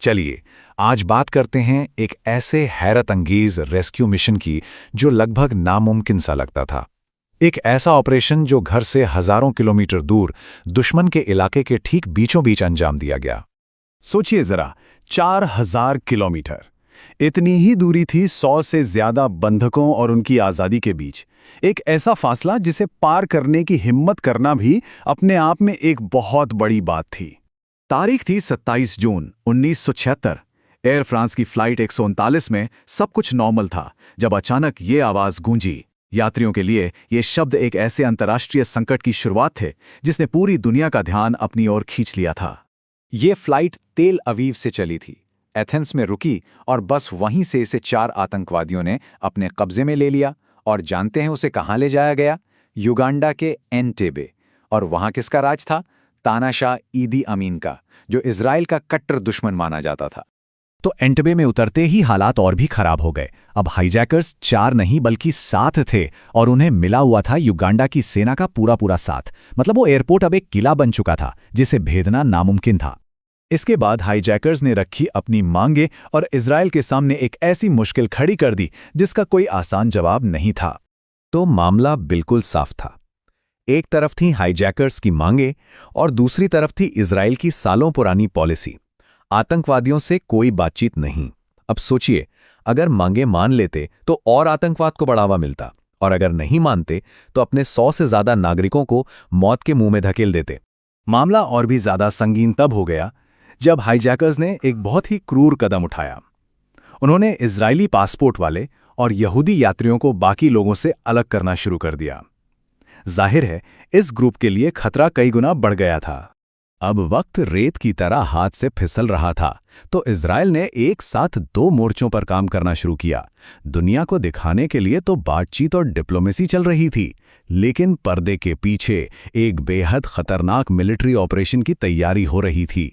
चलिए आज बात करते हैं एक ऐसे हैरत अंगेज रेस्क्यू मिशन की जो लगभग नामुमकिन सा लगता था। एक ऐसा ऑपरेशन जो घर से हजारों किलोमीटर दूर दुश्मन के इलाके के ठीक बीचों बीच अंजाम दिया गया। सोचिए जरा, 4000 किलोमीटर। इतनी ही दूरी थी 100 से ज्यादा बंधकों और उनकी आज़ादी के बीच। एक ऐसा फासला जिसे पार करने की हिम्मत करना भी अपने आप में एक बहुत बड़ी बात थी। तारीख थी 27 जून 1976। एयर फ्रांस की फ्लाइट 139 में सब कुछ नॉर्मल था जब अचानक ये आवाज़ गूंजी। यात्रियों के लिए ये शब्द एक ऐसे अंतर्राष्ट्रीय संकट की शुरुआत थे जिसने पूरी दुनिया का ध्यान अपनी ओर खींच लिया था। ये फ्लाइट तेल अवीव से चली थी, एथेंस में रुकी और बस वहीं से इसे 4 आतंकवादियों ने अपने कब्जे में ले लिया। और जानते हैं उसे कहाँ ले जाया गया? युगांडा के एंटेबे। और वहाँ किसका राज था? तानाशाह ईदी अमीन का, जो इजराइल का कट्टर दुश्मन माना जाता था। तो एंटेबे में उतरते ही हालात और भी खराब हो गए। अब हाईजैकर्स 4 नहीं बल्कि 7 थे और उन्हें मिला हुआ था युगांडा की सेना का पूरा साथ। मतलब वो एयरपोर्ट अब एक किला बन चुका था जिसे भेदना नामुमकिन था। इसके बाद हाईजैकर्स ने रखी अपनी मांगे और इजराइल के सामने एक ऐसी मुश्किल खड़ी कर दी जिसका कोई आसान जवाब नहीं था। तो मामला बिल्कुल साफ था। एक तरफ थी हाईजैकर्स की मांगे और दूसरी तरफ थी इजराइल की सालों पुरानी पॉलिसी। आतंकवादियों से कोई बातचीत नहीं। अब सोचिए, अगर मांगे मान लेते तो और आतंकवाद को बढ़ावा मिलता, और अगर नहीं मानते तो अपने 100 से ज्यादा नागरिकों को मौत के मुंह में धकेल देते। मामला और भी ज्यादा संगीन तब हो गया जब हाईजैकर्स ने एक बहुत ही क्रूर कदम उठाया। उन्होंने इजरायली पासपोर्ट वाले और यहूदी यात्रियों को बाकी लोगों से अलग करना शुरू कर दिया। जाहिर है, इस ग्रुप के लिए खतरा कई गुना बढ़ गया था। अब वक्त रेत की तरह हाथ से फिसल रहा था, तो इजराइल ने एक साथ 2 मोर्चों पर काम करना शुरू किया। दुनिया को दिखाने के लिए तो बातचीत और डिप्लोमेसी चल रही थी, लेकिन पर्दे के पीछे एक बेहद खतरनाक मिलिट्री ऑपरेशन की तैयारी हो रही थी।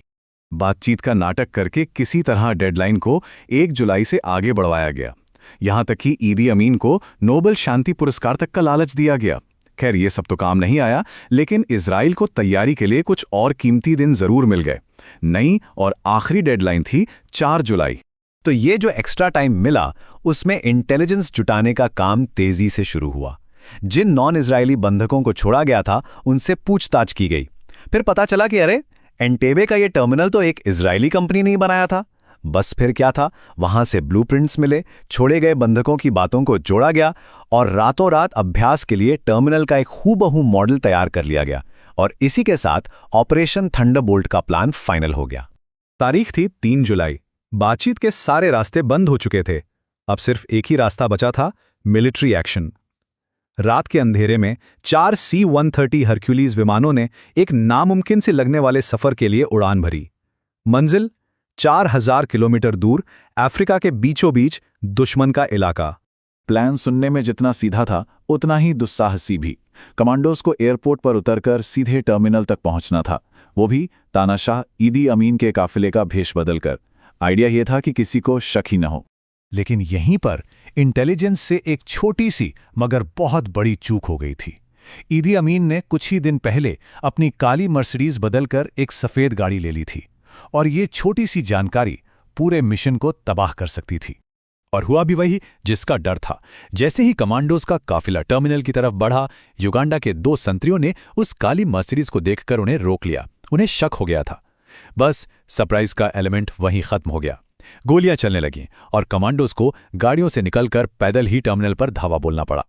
बातचीत का नाटक करके किसी तरह डेडलाइन को 1 जुलाई से आगे बढ़वाया गया। यहां तक कि ईदी अमीन को नोबेल शांति पुरस्कार तक का लालच दिया गया। खैर, ये सब तो काम नहीं आया, लेकिन इजराइल को तैयारी के लिए कुछ और कीमती दिन जरूर मिल गए। नई और आखिरी डेडलाइन थी 4 जुलाई। तो ये जो एक्स्ट्रा टाइम मिला, उसमें इंटेलिजेंस जुटाने का काम तेजी से शुरू हुआ। जिन नॉन इजरायली बंधकों को छोड़ा गया था, उनसे पूछताछ की गई। फिर पता चला कि अरे, एंटेबे का ये टर्मिनल तो एक इजरायली कंपनी ने बनाया था। बस फिर क्या था, वहां से ब्लूप्रिंट्स मिले, छोड़े गए बंधकों की बातों को जोड़ा गया और रातों रात अभ्यास के लिए टर्मिनल का एक हूबहू मॉडल तैयार कर लिया गया। और इसी के साथ ऑपरेशन थंडरबोल्ट का प्लान फाइनल हो गया। तारीख थी 3 जुलाई। बातचीत के सारे रास्ते बंद हो चुके थे। अब सिर्फ एक ही रास्ता बचा था, मिलिट्री एक्शन। रात के अंधेरे में 4 C-130 हरक्यूलीज विमानों ने एक नामुमकिन से लगने वाले सफर के लिए उड़ान भरी। मंजिल 4000 किलोमीटर दूर, अफ्रीका के बीचों बीच दुश्मन का इलाका। प्लान सुनने में जितना सीधा था, उतना ही दुस्साहसी भी। कमांडोज को एयरपोर्ट पर उतरकर सीधे टर्मिनल तक पहुंचना था, वो भी तानाशाह ईदी अमीन के काफिले का भेष बदलकर। आइडिया यह था कि किसी को शक ही न हो। लेकिन यहीं पर इंटेलिजेंस से एक छोटी सी मगर बहुत बड़ी चूक हो गई थी। ईदी अमीन ने कुछ ही दिन पहले अपनी काली मर्सिडीज बदलकर एक सफेद गाड़ी ले ली थी, और ये छोटी सी जानकारी पूरे मिशन को तबाह कर सकती थी। और हुआ भी वही जिसका डर था। जैसे ही कमांडोज का काफिला टर्मिनल की तरफ बढ़ा, युगांडा के 2 संतरियों ने उस काली मर्सिडीज को देखकर उन्हें रोक लिया। उन्हें शक हो गया था। बस सरप्राइज का एलिमेंट वहीं खत्म हो गया। गोलियां चलने लगीं और कमांडोज को गाड़ियों से निकलकर पैदल ही टर्मिनल पर धावा बोलना पड़ा।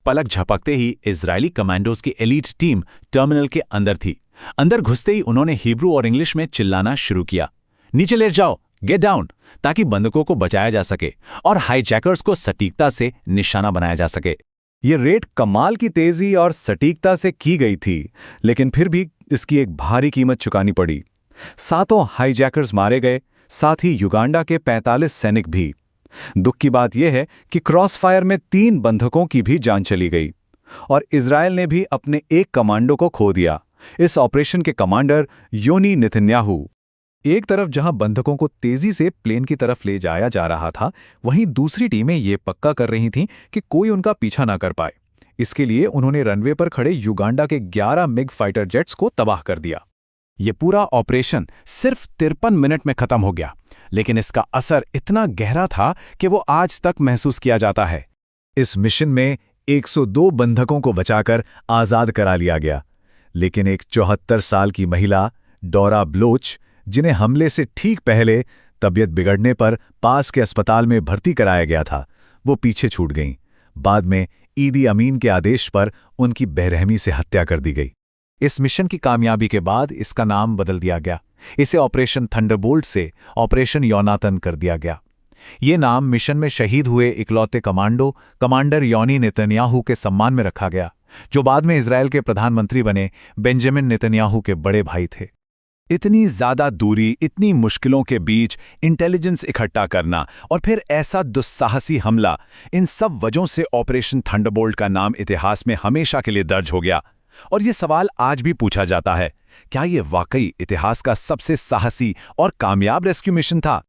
पलक झपकते ही इजरायली कमांडोज की एलीट टीम टर्मिनल के अंदर थी। अंदर घुसते ही उन्होंने हिब्रू और इंग्लिश में चिल्लाना शुरू किया, नीचे लेट जाओ, गेट डाउन, ताकि बंधकों को बचाया जा सके और हाईजैकर्स को सटीकता से निशाना बनाया जा सके। ये रेड कमाल की तेजी और सटीकता से की गई थी, लेकिन फिर भी इसकी एक भारी कीमत चुकानी पड़ी। 7 हाईजैकर्स मारे गए, साथ ही युगांडा के 45 सैनिक भी। दुख की बात यह है कि क्रॉस फायर में 3 बंधकों की भी जान चली गई और इजराइल ने भी अपने एक कमांडो को खो दिया। इस ऑपरेशन के कमांडर योनी नेतन्याहू। एक तरफ जहां बंधकों को तेजी से प्लेन की तरफ ले जाया जा रहा था, वहीं दूसरी टीमें ये पक्का कर रही थीं कि कोई उनका पीछा ना कर पाए। इसके लिए उन्होंने रनवे पर खड़े युगांडा के 11 मिग फाइटर जेट्स को तबाह कर दिया। ये पूरा ऑपरेशन सिर्फ 53 मिनट में खत्म हो गया। लेकिन इसका असर इतना गहरा था कि वो आज तक महसूस किया जाता है। इस मिशन में 102 बंधकों को बचाकर आज़ाद करा लिया गया, लेकिन एक 74 साल की महिला डोरा ब्लोच, जिन्हें हमले से ठीक पहले तबीयत बिगड़ने पर पास के अस्पताल में भर्ती कराया गया था, वो पीछे छूट गईं। बाद में ईदी अमीन के आदेश पर उनकी बेरहमी से हत्या कर दी गई। इस मिशन की कामयाबी के बाद इसका नाम बदल दिया गया। इसे ऑपरेशन थंडरबोल्ट से ऑपरेशन योनातन कर दिया गया। ये नाम मिशन में शहीद हुए इकलौते कमांडर योनी नेतन्याहू के सम्मान में रखा गया, जो बाद में इजराइल के प्रधानमंत्री बने बेंजामिन नेतन्याहू के बड़े भाई थे। इतनी ज्यादा दूरी, इतनी मुश्किलों के बीच इंटेलिजेंस इकट्ठा करना और फिर ऐसा दुस्साहसी हमला, इन सब वजहों से ऑपरेशन थंडरबोल्ट का नाम इतिहास में हमेशा के लिए दर्ज हो गया। और ये सवाल आज भी पूछा जाता है, क्या ये वाकई इतिहास का सबसे साहसी और कामयाब रेस्क्यू मिशन था?